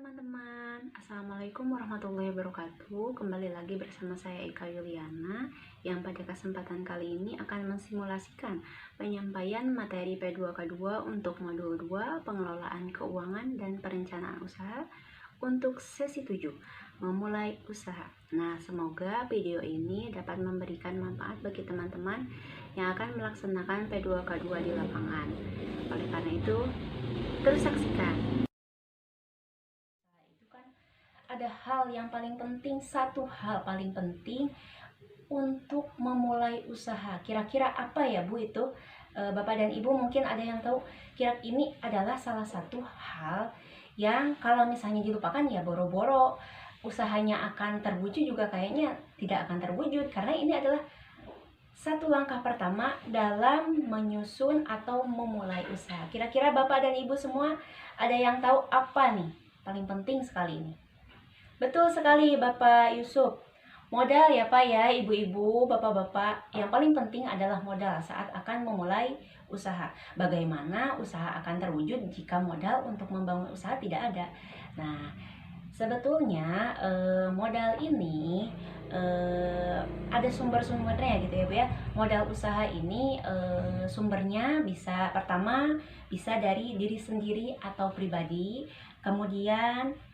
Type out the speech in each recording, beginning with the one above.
teman-teman, Assalamualaikum warahmatullahi wabarakatuh. Kembali lagi bersama saya Eka Yuliana, yang pada kesempatan kali ini akan mensimulasikan penyampaian materi P2K2 untuk modul 2 pengelolaan keuangan dan perencanaan usaha untuk sesi 7 memulai usaha. Nah, semoga video ini dapat memberikan manfaat bagi teman-teman yang akan melaksanakan P2K2 di lapangan. Oleh karena itu, terus saksikan. Ada hal yang paling penting, satu hal paling penting untuk memulai usaha. Kira-kira apa ya Bu itu? Bapak dan Ibu mungkin ada yang tahu. Kira ini adalah salah satu hal yang kalau misalnya dilupakan ya boro-boro usahanya akan terwujud juga kayaknya tidak akan terwujud, karena ini adalah satu langkah pertama dalam menyusun atau memulai usaha. Kira-kira Bapak dan Ibu semua ada yang tahu apa nih paling penting sekali ini? Betul sekali Bapak Yusuf. Modal ya Pak ya, ibu-ibu, bapak-bapak. Yang paling penting adalah modal saat akan memulai usaha. Bagaimana usaha akan terwujud jika modal untuk membangun usaha tidak ada? Nah, sebetulnya modal ini ada sumber-sumbernya gitu ya Bu ya. Modal usaha ini sumbernya bisa pertama bisa dari diri sendiri atau pribadi. Kemudian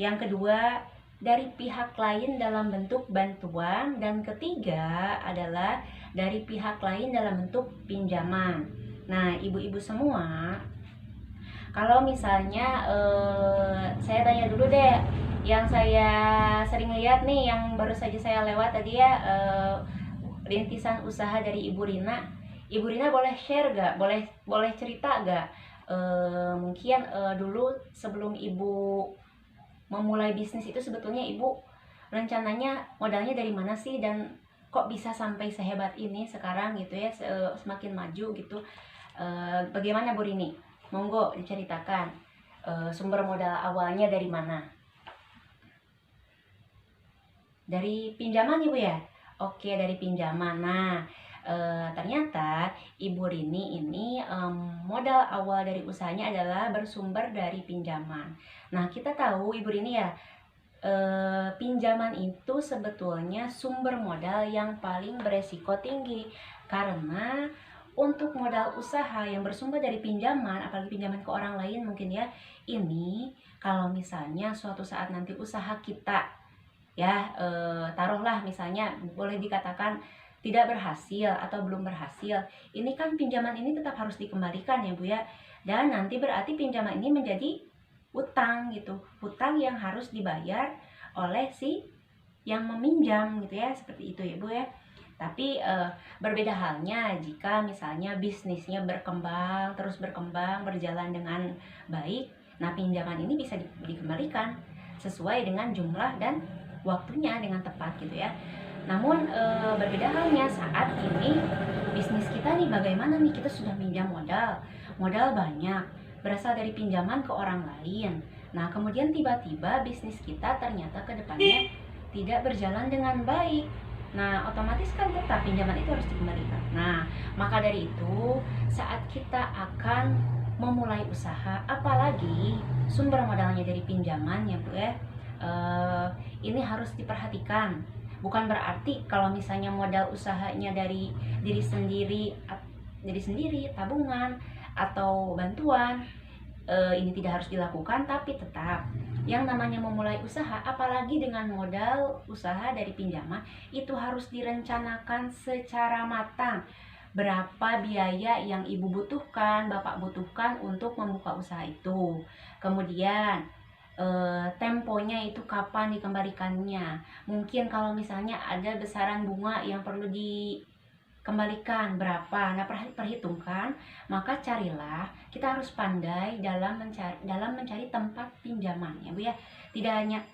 yang kedua, dari pihak lain dalam bentuk bantuan. Dan ketiga adalah dari pihak lain dalam bentuk pinjaman. Nah, ibu-ibu semua, kalau misalnya saya tanya dulu deh, yang saya sering lihat nih, yang baru saja saya lewat tadi ya, rintisan usaha dari Ibu Rina. Ibu Rina boleh share gak? Boleh cerita gak? Mungkin dulu sebelum Ibu memulai bisnis itu sebetulnya Ibu rencananya modalnya dari mana sih, dan kok bisa sampai sehebat ini sekarang gitu ya, semakin maju gitu. Bagaimana Bu Rini? Monggo diceritakan sumber modal awalnya dari mana? Dari pinjaman Ibu ya? Oke, dari pinjaman. Nah, ternyata Ibu Rini ini modal awal dari usahanya adalah bersumber dari pinjaman. Nah, kita tahu Ibu Rini ya, pinjaman itu sebetulnya sumber modal yang paling beresiko tinggi, karena untuk modal usaha yang bersumber dari pinjaman, apalagi pinjaman ke orang lain mungkin ya, ini kalau misalnya suatu saat nanti usaha kita ya taruhlah misalnya boleh dikatakan tidak berhasil atau belum berhasil, ini kan pinjaman ini tetap harus dikembalikan ya Bu ya, dan nanti berarti pinjaman ini menjadi utang gitu, hutang yang harus dibayar oleh si yang meminjam gitu ya, seperti itu ya Bu ya. Tapi berbeda halnya jika misalnya bisnisnya berkembang, terus berkembang, berjalan dengan baik, nah pinjaman ini bisa dikembalikan sesuai dengan jumlah dan waktunya dengan tepat gitu ya. Namun berbeda halnya saat ini bisnis kita nih, bagaimana nih, kita sudah minjam modal banyak, berasal dari pinjaman ke orang lain. Nah, kemudian tiba-tiba bisnis kita ternyata ke depannya tidak berjalan dengan baik. Nah, otomatis kan tetap pinjaman itu harus dikembalikan. Nah, maka dari itu saat kita akan memulai usaha, apalagi sumber modalnya dari pinjaman ya Bu ya, ini harus diperhatikan. Bukan berarti kalau misalnya modal usahanya dari diri sendiri, tabungan atau bantuan, ini tidak harus dilakukan. Tapi tetap yang namanya memulai usaha, apalagi dengan modal usaha dari pinjaman, itu harus direncanakan secara matang. Berapa biaya yang Ibu butuhkan, Bapak butuhkan untuk membuka usaha itu. Kemudian temponya itu kapan dikembalikannya. Mungkin kalau misalnya ada besaran bunga yang perlu dikembalikan berapa, nah perhitungkan. Maka carilah, kita harus pandai dalam mencari tempat pinjaman ya Bu ya. Tidak hanya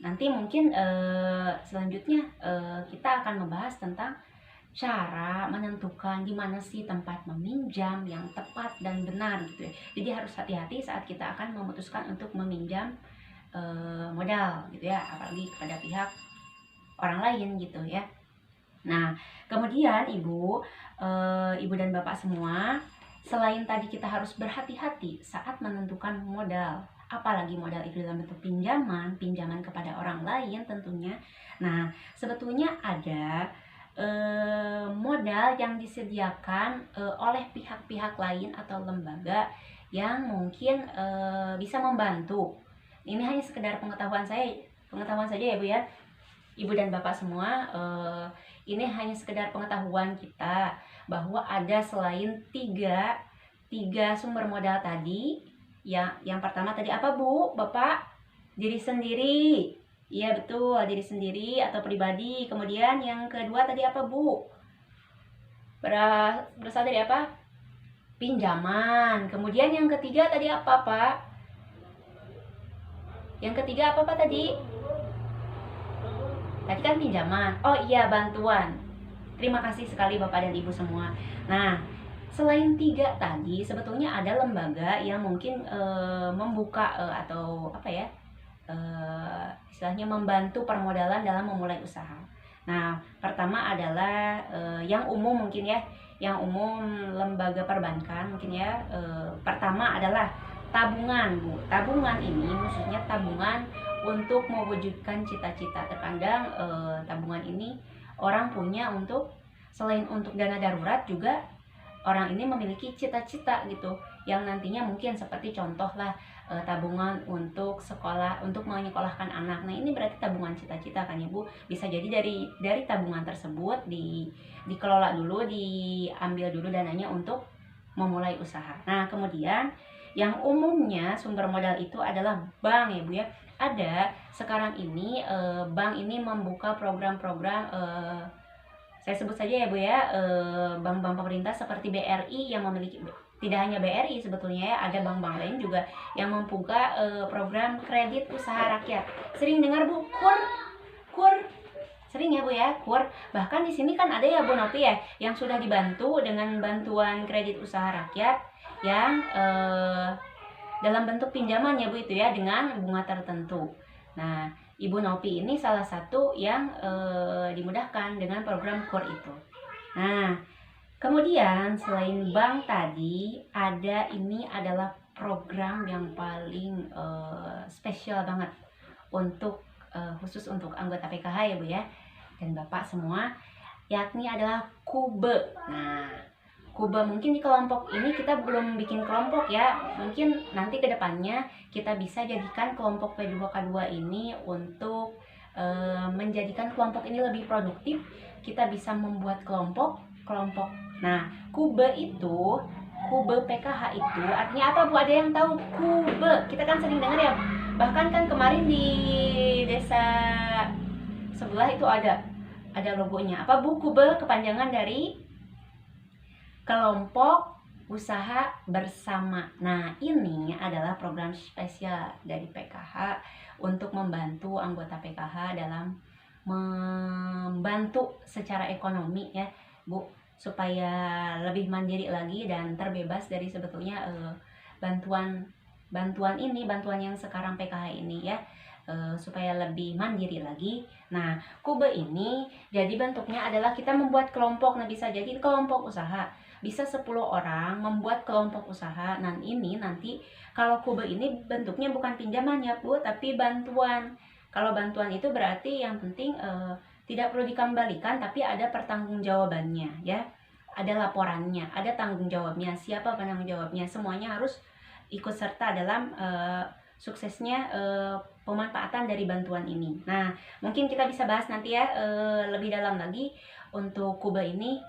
nanti mungkin selanjutnya kita akan membahas tentang cara menentukan di mana sih tempat meminjam yang tepat dan benar gitu ya. Jadi harus hati-hati saat kita akan memutuskan untuk meminjam modal gitu ya, apalagi kepada pihak orang lain gitu ya. Nah, kemudian Ibu dan Bapak semua, selain tadi kita harus berhati-hati saat menentukan modal, apalagi modal itu dalam bentuk pinjaman kepada orang lain tentunya. Nah, sebetulnya ada modal yang disediakan oleh pihak-pihak lain atau lembaga yang mungkin bisa membantu. Ini hanya sekedar pengetahuan saja ya Bu ya, Ibu dan Bapak semua. Ini hanya sekedar pengetahuan kita bahwa ada selain tiga sumber modal tadi. Yang pertama tadi apa Bu, Bapak? Diri sendiri. Iya betul, diri sendiri atau pribadi. Kemudian yang kedua tadi apa Bu? Berasal dari apa? Pinjaman. Kemudian yang ketiga tadi apa Pak? Yang ketiga apa Pak tadi? Tadi kan pinjaman. Oh iya, bantuan. Terima kasih sekali Bapak dan Ibu semua. Nah, selain tiga tadi, sebetulnya ada lembaga yang mungkin membuka atau apa ya, istilahnya membantu permodalan dalam memulai usaha. Nah, pertama adalah yang umum mungkin ya, yang umum lembaga perbankan mungkin ya. Pertama adalah tabungan, Bu. Tabungan ini maksudnya tabungan untuk mewujudkan cita-cita. Terkadang tabungan ini orang punya untuk selain untuk dana darurat juga orang ini memiliki cita-cita gitu, yang nantinya mungkin seperti contoh lah tabungan untuk sekolah, untuk menyekolahkan anak. Nah, ini berarti tabungan cita-cita kan Ibu. Bisa jadi dari tabungan tersebut dikelola dulu, diambil dulu dananya untuk memulai usaha. Nah, kemudian yang umumnya sumber modal itu adalah bank ya Bu ya. Ada sekarang ini bank ini membuka program-program, saya sebut saja ya Bu ya, bank-bank pemerintah seperti BRI yang memiliki, tidak hanya BRI sebetulnya ya, ada bank-bank lain juga yang membuka program kredit usaha rakyat. Sering dengar Bu, KUR, sering ya Bu ya, KUR. Bahkan di sini kan ada ya Bu Nopi ya, yang sudah dibantu dengan bantuan kredit usaha rakyat yang dalam bentuk pinjaman ya Bu itu ya, dengan bunga tertentu. Nah, Ibu Nopi ini salah satu yang dimudahkan dengan program KUR itu. Nah, kemudian selain bank tadi, ini adalah program yang paling spesial banget untuk khusus untuk anggota PKH ya Bu ya, dan Bapak semua, yakni adalah KUBE. Nah, KUBE mungkin di kelompok ini kita belum bikin kelompok ya. Mungkin nanti ke depannya kita bisa jadikan kelompok P2K2 ini untuk menjadikan kelompok ini lebih produktif. Kita bisa membuat kelompok. Nah, KUBE PKH itu artinya apa Bu? Ada yang tahu KUBE? Kita kan sering dengar ya. Bahkan kan kemarin di desa sebelah itu ada logonya. Apa Bu? KUBE kepanjangan dari Kelompok Usaha Bersama. Nah, ini adalah program spesial dari PKH untuk membantu anggota PKH dalam membantu secara ekonomi ya Bu, supaya lebih mandiri lagi dan terbebas dari sebetulnya bantuan yang sekarang PKH ini ya, supaya lebih mandiri lagi. Nah, KUBE ini jadi bentuknya adalah kita membuat kelompok. Nah, bisa jadi kelompok usaha, bisa 10 orang membuat kelompok usaha. Nah, ini nanti kalau KUBE ini bentuknya bukan pinjaman ya Bu, tapi bantuan. Kalau bantuan itu berarti yang penting tidak perlu dikembalikan, tapi ada pertanggungjawabannya ya. Ada laporannya, ada tanggung jawabnya. Siapa penanggung jawabnya? Semuanya harus ikut serta dalam suksesnya pemanfaatan dari bantuan ini. Nah, mungkin kita bisa bahas nanti ya lebih dalam lagi. Untuk KUBE ini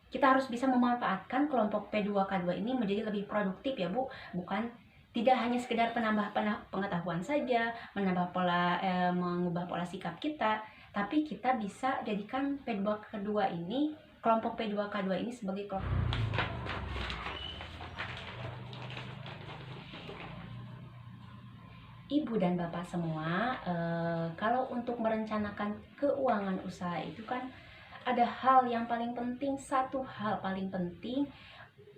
kita harus bisa memanfaatkan kelompok P2K2 ini menjadi lebih produktif ya Bu. Bukan tidak hanya sekedar penambah pengetahuan saja, mengubah pola sikap kita, tapi kita bisa jadikan P2K2 ini, kelompok P2K2 ini sebagai kelompok. Ibu dan Bapak semua, kalau untuk merencanakan keuangan usaha itu kan ada hal yang paling penting, satu hal paling penting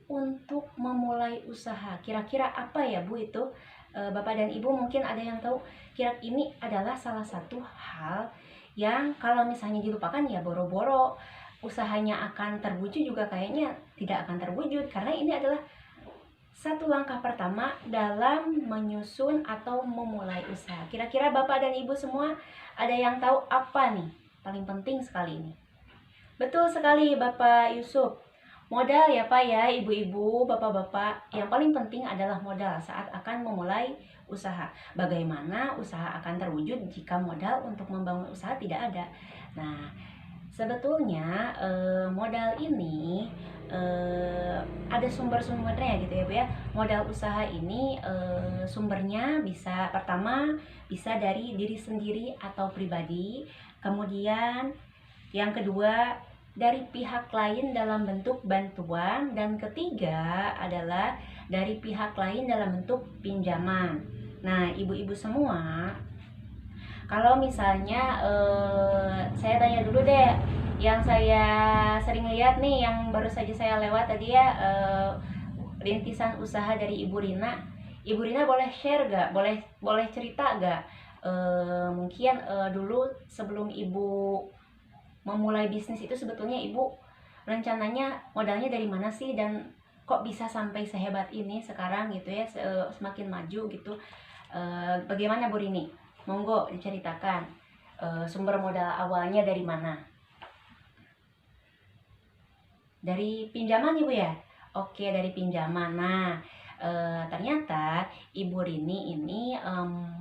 untuk memulai usaha. Kira-kira apa ya Bu itu? Bapak dan Ibu mungkin ada yang tahu. Ini adalah salah satu hal yang kalau misalnya dilupakan ya boro-boro usahanya akan terwujud juga kayaknya tidak akan terwujud, karena ini adalah satu langkah pertama dalam menyusun atau memulai usaha. Kira-kira Bapak dan Ibu semua ada yang tahu apa nih? Paling penting sekali ini. Betul sekali Bapak Yusuf. Modal ya Pak ya, Ibu-ibu, Bapak-bapak. Yang paling penting adalah modal saat akan memulai usaha. Bagaimana usaha akan terwujud jika modal untuk membangun usaha tidak ada? Nah, sebetulnya modal ini ada sumber-sumbernya gitu ya Bu ya. Modal usaha ini sumbernya bisa pertama bisa dari diri sendiri atau pribadi. Kemudian yang kedua dari pihak lain dalam bentuk bantuan, dan ketiga adalah dari pihak lain dalam bentuk pinjaman. Nah, ibu-ibu semua, kalau misalnya saya tanya dulu deh, yang saya sering lihat nih, yang baru saja saya lewat tadi ya, rintisan usaha dari Ibu Rina. Ibu Rina boleh share gak? Boleh cerita gak? Mungkin dulu sebelum Ibu memulai bisnis itu sebetulnya Ibu rencananya modalnya dari mana sih, dan kok bisa sampai sehebat ini sekarang gitu ya, semakin maju gitu. Bagaimana Bu Rini? Monggo diceritakan sumber modal awalnya dari mana? Dari pinjaman Ibu ya? Oke, dari pinjaman. Nah, ternyata Ibu Rini ini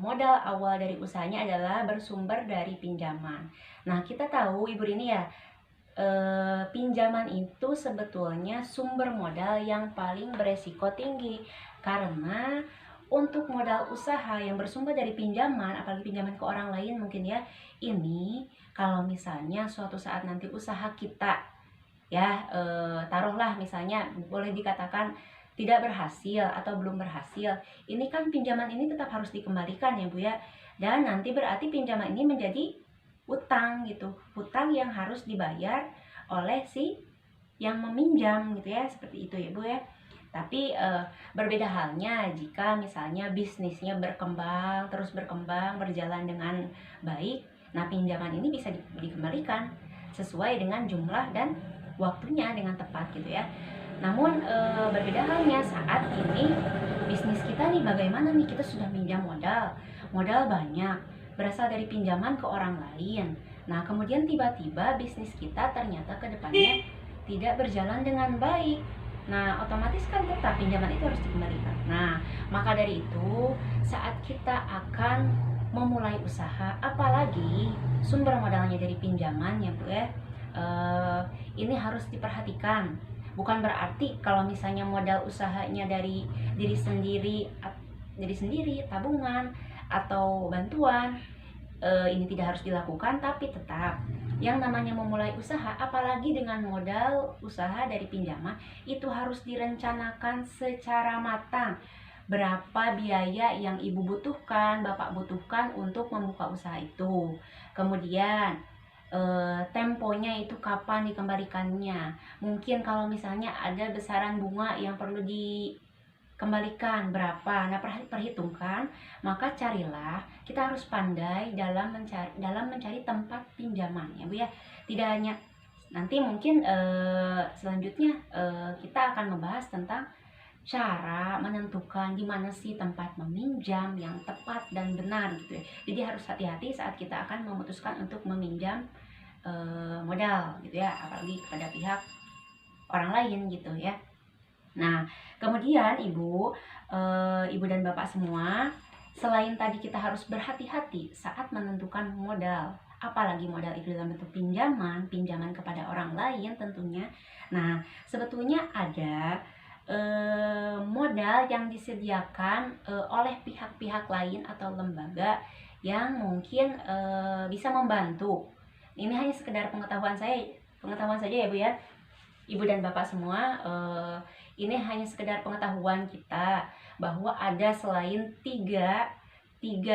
modal awal dari usahanya adalah bersumber dari pinjaman. Nah, kita tahu Ibu Rini ya, pinjaman itu sebetulnya sumber modal yang paling beresiko tinggi, karena untuk modal usaha yang bersumber dari pinjaman, apalagi pinjaman ke orang lain mungkin ya, ini kalau misalnya suatu saat nanti usaha kita ya, taruhlah misalnya boleh dikatakan tidak berhasil atau belum berhasil, ini kan pinjaman ini tetap harus dikembalikan ya Bu ya, dan nanti berarti pinjaman ini menjadi utang gitu, hutang yang harus dibayar oleh si yang meminjam gitu ya, seperti itu ya Bu ya. Tapi berbeda halnya jika misalnya bisnisnya berkembang, terus berkembang, berjalan dengan baik, nah pinjaman ini bisa dikembalikan sesuai dengan jumlah dan waktunya dengan tepat gitu ya. Namun berbeda halnya saat ini bisnis kita nih, bagaimana nih, kita sudah minjam modal banyak, berasal dari pinjaman ke orang lain. Nah, kemudian tiba-tiba bisnis kita ternyata ke depannya tidak berjalan dengan baik. Nah, otomatis kan tetap pinjaman itu harus dikembalikan. Nah, maka dari itu saat kita akan memulai usaha, apalagi sumber modalnya dari pinjaman ya Bu ya, ini harus diperhatikan. Bukan berarti kalau misalnya modal usahanya dari diri sendiri, tabungan atau bantuan, ini tidak harus dilakukan. Tapi tetap yang namanya memulai usaha, apalagi dengan modal usaha dari pinjaman, itu harus direncanakan secara matang. Berapa biaya yang Ibu butuhkan, Bapak butuhkan untuk membuka usaha itu. Kemudian temponya itu kapan dikembalikannya. Mungkin kalau misalnya ada besaran bunga yang perlu dikembalikan berapa, nah perhitungkan. Maka carilah, kita harus pandai dalam mencari tempat pinjaman ya Bu ya. Tidak hanya nanti mungkin selanjutnya kita akan membahas tentang cara menentukan di mana sih tempat meminjam yang tepat dan benar gitu ya. Jadi harus hati-hati saat kita akan memutuskan untuk meminjam modal gitu ya, apalagi kepada pihak orang lain gitu ya. Nah, kemudian Ibu dan Bapak semua, selain tadi kita harus berhati-hati saat menentukan modal, apalagi modal itu dalam bentuk pinjaman kepada orang lain tentunya. Nah, sebetulnya ada modal yang disediakan oleh pihak-pihak lain atau lembaga yang mungkin bisa membantu. Ini hanya sekedar pengetahuan saja ya Bu ya, Ibu dan Bapak semua. Ini hanya sekedar pengetahuan kita bahwa ada selain tiga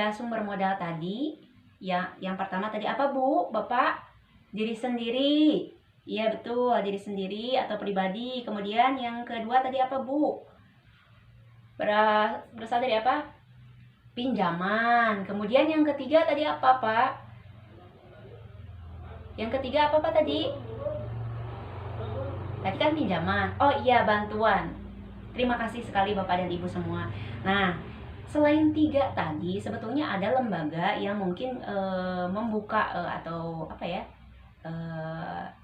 sumber modal tadi. Yang pertama tadi apa Bu, Bapak? Diri sendiri. Iya betul, diri sendiri atau pribadi. Kemudian yang kedua tadi apa Bu? Berasal dari apa? Pinjaman. Kemudian yang ketiga tadi apa Pak? Yang ketiga apa Pak tadi? Tadi kan pinjaman. Oh iya, bantuan. Terima kasih sekali Bapak dan Ibu semua. Nah, selain 3 tadi, sebetulnya ada lembaga yang mungkin membuka atau apa ya,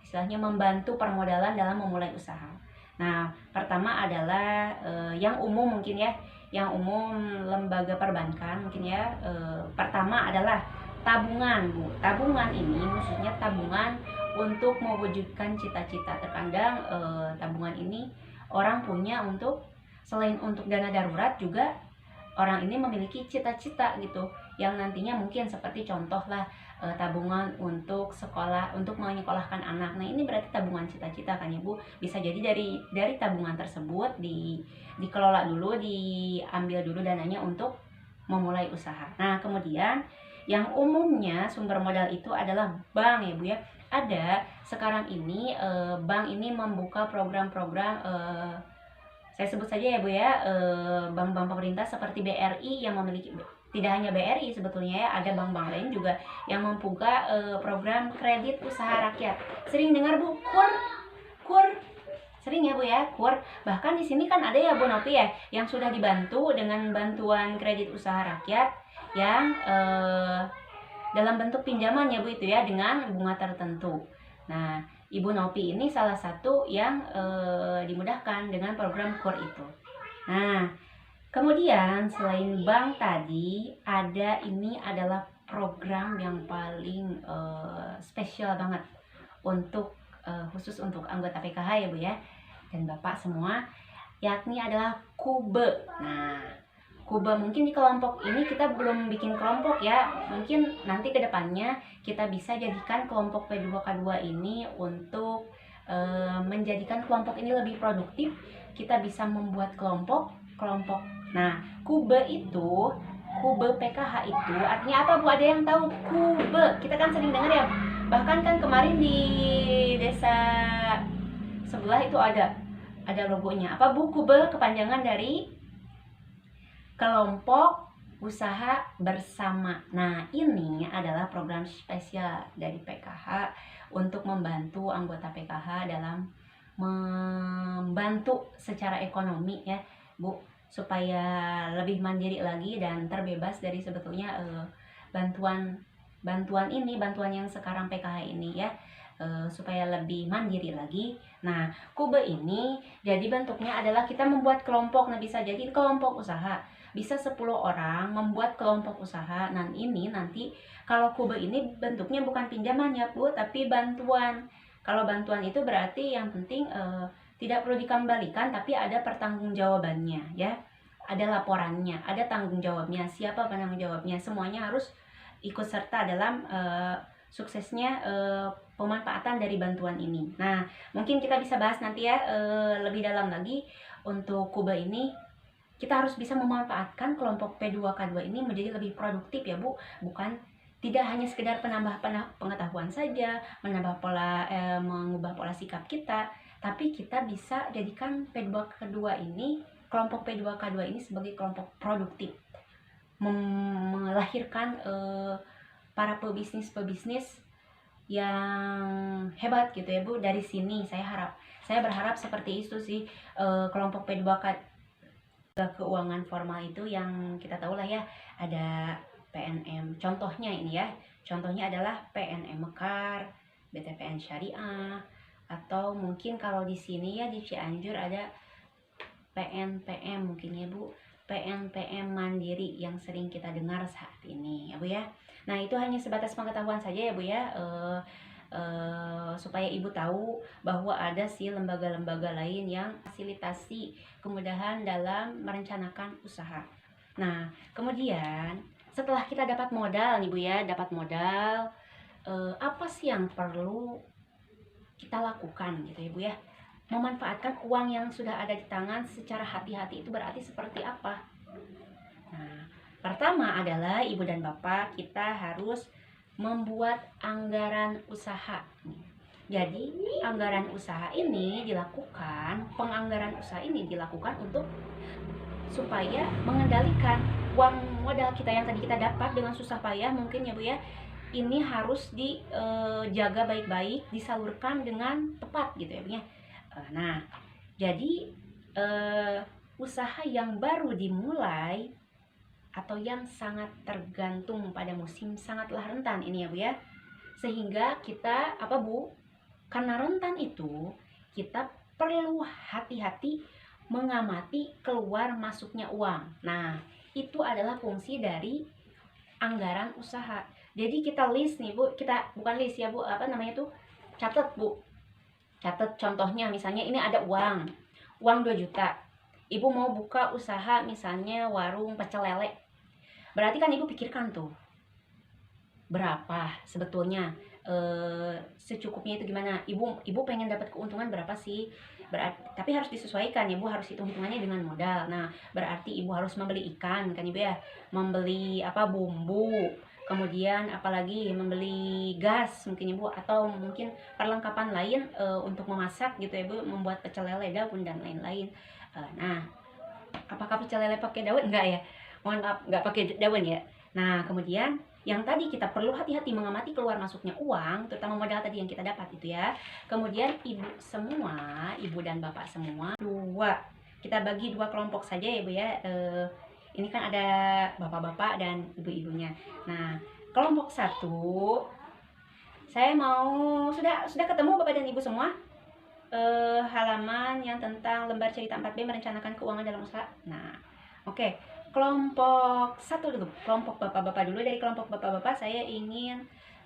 istilahnya membantu permodalan dalam memulai usaha. Nah, pertama adalah yang umum mungkin ya, yang umum lembaga perbankan mungkin ya. Pertama adalah tabungan, Bu. Tabungan ini maksudnya tabungan untuk mewujudkan cita-cita. Terkadang tabungan ini orang punya untuk selain untuk dana darurat juga orang ini memiliki cita-cita gitu yang nantinya mungkin seperti contoh lah tabungan untuk sekolah, untuk menyekolahkan anak. Nah, ini berarti tabungan cita-cita kan ya Bu. Bisa jadi dari tabungan tersebut dikelola dulu, diambil dulu dananya untuk memulai usaha. Nah, kemudian yang umumnya sumber modal itu adalah bank ya Bu ya. Ada sekarang ini bank ini membuka program-program saya sebut saja ya Bu ya, bank-bank pemerintah seperti BRI yang memiliki, tidak hanya BRI sebetulnya ya, ada bank-bank lain juga yang membuka program kredit usaha rakyat. Sering dengar Bu, KUR, sering ya Bu ya, KUR. Bahkan di sini kan ada ya Bu Nopi ya, yang sudah dibantu dengan bantuan kredit usaha rakyat yang dalam bentuk pinjaman ya Bu itu ya, dengan bunga tertentu. Nah, Ibu Nopi ini salah satu yang dimudahkan dengan program KUR itu. Nah, kemudian selain bank tadi, ini adalah program yang paling spesial banget untuk khusus untuk anggota PKH ya Bu ya, dan Bapak semua, yakni adalah KUBE. Nah, KUBE mungkin di kelompok ini kita belum bikin kelompok ya, mungkin nanti kedepannya kita bisa jadikan kelompok P2K2 ini untuk menjadikan kelompok ini lebih produktif. Kita bisa membuat kelompok. Nah, KUBE PKH itu artinya apa Bu? Ada yang tahu KUBE? Kita kan sering dengar ya, bahkan kan kemarin di desa sebelah itu ada logonya. Apa Bu? KUBE kepanjangan dari Kelompok Usaha Bersama. Nah, ini adalah program spesial dari PKH untuk membantu anggota PKH dalam membantu secara ekonomi ya Bu, supaya lebih mandiri lagi dan terbebas dari sebetulnya bantuan yang sekarang PKH ini ya, supaya lebih mandiri lagi. Nah, KUBE ini jadi bentuknya adalah kita membuat kelompok. Nah, bisa jadi kelompok usaha, bisa 10 orang membuat kelompok usaha. Nah, ini nanti kalau KUBE ini bentuknya bukan pinjaman ya Bu, tapi bantuan. Kalau bantuan itu berarti yang penting tidak perlu dikembalikan, tapi ada pertanggungjawabannya ya, ada laporannya, ada tanggung jawabnya, siapa penanggung jawabnya, semuanya harus ikut serta dalam suksesnya pemanfaatan dari bantuan ini. Nah, mungkin kita bisa bahas nanti ya lebih dalam lagi. Untuk KUBE ini kita harus bisa memanfaatkan kelompok P2K2 ini menjadi lebih produktif ya Bu, bukan tidak hanya sekedar penambah pengetahuan saja, mengubah pola sikap kita, tapi kita bisa jadikan P2K2 ini, kelompok P2K2 ini sebagai kelompok produktif, melahirkan para pebisnis yang hebat gitu ya Bu. Dari sini saya berharap seperti itu sih, kelompok P2K keuangan formal itu yang kita tahu lah ya, ada PNM, contohnya ini ya, contohnya adalah PNM Mekar, BTPN Syariah, atau mungkin kalau di sini ya di Cianjur ada PNPM mungkin ya Bu, PNPM Mandiri yang sering kita dengar saat ini ya Bu ya. Nah, itu hanya sebatas pengetahuan saja ya Bu ya, supaya Ibu tahu bahwa ada sih lembaga-lembaga lain yang fasilitasi kemudahan dalam merencanakan usaha. Nah, kemudian setelah kita dapat modal nih Bu ya, apa sih yang perlu kita lakukan gitu ya Bu ya? Memanfaatkan uang yang sudah ada di tangan secara hati-hati itu berarti seperti apa? Nah, pertama adalah Ibu dan Bapak, kita harus membuat anggaran usaha. Jadi anggaran usaha ini dilakukan, penganggaran usaha ini dilakukan untuk supaya mengendalikan uang modal kita yang tadi kita dapat dengan susah payah mungkin ya Bu ya. Ini harus dijaga baik-baik, disalurkan dengan tepat gitu ya Bu ya. Nah, jadi usaha yang baru dimulai atau yang sangat tergantung pada musim sangatlah rentan ini ya Bu ya. Sehingga kita apa Bu? Karena rentan itu kita perlu hati-hati mengamati keluar masuknya uang. Nah, itu adalah fungsi dari anggaran usaha. Jadi kita list nih Bu, kita bukan list ya Bu, apa namanya tuh? Catat Bu. Catat contohnya misalnya ini ada uang 2 juta. Ibu mau buka usaha misalnya warung pecel lele. Berarti kan ibu pikirkan tuh berapa sebetulnya secukupnya itu gimana. Ibu pengen dapat keuntungan berapa sih, berarti tapi harus disesuaikan ya Bu, harus hitung-hitungannya dengan modal. Nah berarti ibu harus membeli ikan kan ibu ya, membeli apa bumbu, kemudian apalagi membeli gas mungkin ibu, atau mungkin perlengkapan lain untuk memasak gitu ya Bu, membuat pecel lele, daun dan lain-lain. Nah apakah pecel lele pakai daun? Enggak ya, mohon maaf, enggak pakai daun ya. Nah kemudian yang tadi kita perlu hati-hati mengamati keluar masuknya uang, terutama modal tadi yang kita dapat itu ya. Kemudian ibu semua, ibu dan bapak semua, kita bagi 2 kelompok saja ya Bu ya. Ini kan ada bapak-bapak dan ibu-ibunya. Nah kelompok 1, saya mau sudah ketemu bapak dan ibu semua halaman yang tentang lembar cerita 4B merencanakan keuangan dalam usaha. Nah oke. Kelompok 1 dulu, kelompok bapak-bapak dulu. Dari kelompok bapak-bapak saya ingin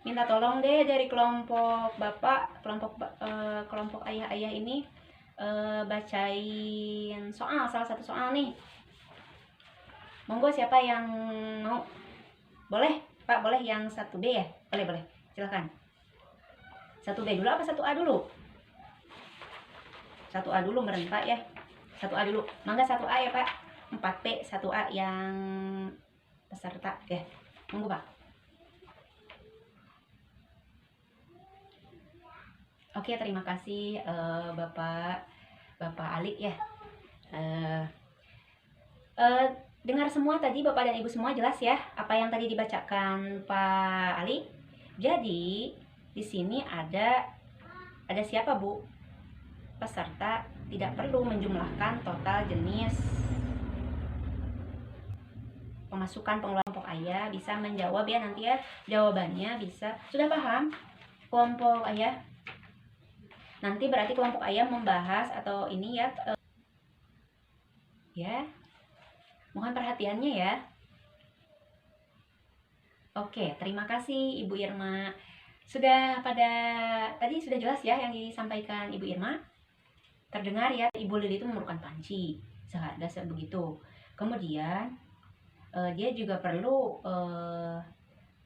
minta tolong deh dari kelompok bapak, kelompok ayah-ayah ini bacain soal, salah satu soal nih. Monggo siapa yang mau? Boleh Pak, boleh yang 1B ya? Boleh, silakan. 1B dulu apa 1A dulu? 1A dulu merentak ya. 1A dulu, mangga 1A ya Pak. 4P 1A yang peserta ya, monggo Pak. Oke, terima kasih Bapak Ali ya. Dengar semua tadi Bapak dan Ibu semua, jelas ya apa yang tadi dibacakan Pak Ali. Jadi di sini ada siapa Bu? Peserta tidak perlu menjumlahkan total jenis pemasukan pengeluaran. Kelompok ayah bisa menjawab ya nanti ya, jawabannya bisa. Sudah paham kelompok ayah? Nanti berarti kelompok ayah membahas atau ini ya ya, mohon perhatiannya ya. Oke, terima kasih Ibu Irma. Tadi sudah jelas ya yang disampaikan Ibu Irma? Terdengar ya, Ibu Lili itu memerlukan panci seharga sebegitu. Kemudian dia juga perlu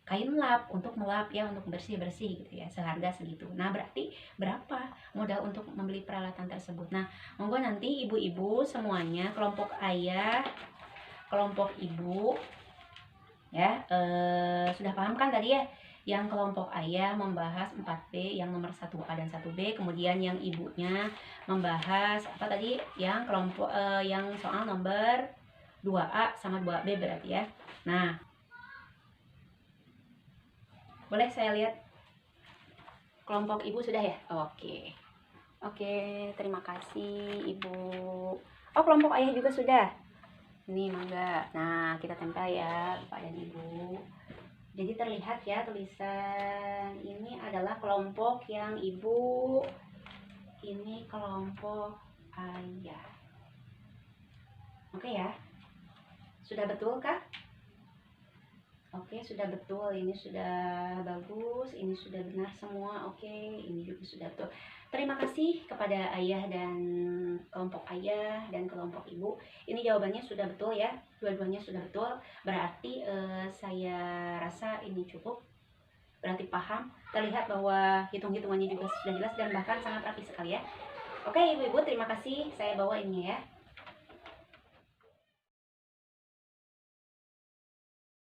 kain lap untuk melap ya, untuk bersih-bersih gitu ya, seharga segitu. Nah berarti berapa modal untuk membeli peralatan tersebut? Nah monggo nanti ibu-ibu semuanya, kelompok ayah, kelompok ibu ya, sudah paham kan tadi ya? Yang kelompok ayah membahas 4B yang nomor 1A dan 1B, kemudian yang ibunya membahas apa tadi, yang kelompok yang soal nomor 2A sama 2B berarti ya. Nah boleh saya lihat kelompok ibu sudah ya? Oke, terima kasih Ibu. Oh kelompok ayah juga sudah. Ini mangga. Nah kita tempel ya Bapak dan Ibu. Jadi terlihat ya tulisan ini adalah kelompok yang ibu, ini kelompok ayah. Oke ya, sudah betul kah? Oke, sudah betul, ini sudah bagus, ini sudah benar semua. Oke, ini juga sudah betul. Terima kasih kepada ayah dan kelompok ayah dan kelompok ibu. Ini jawabannya sudah betul ya, dua-duanya sudah betul. Berarti saya rasa ini cukup. Berarti paham, terlihat bahwa hitung-hitungannya juga sudah jelas dan bahkan sangat rapi sekali ya. Oke ibu-ibu, terima kasih, saya bawa ini ya.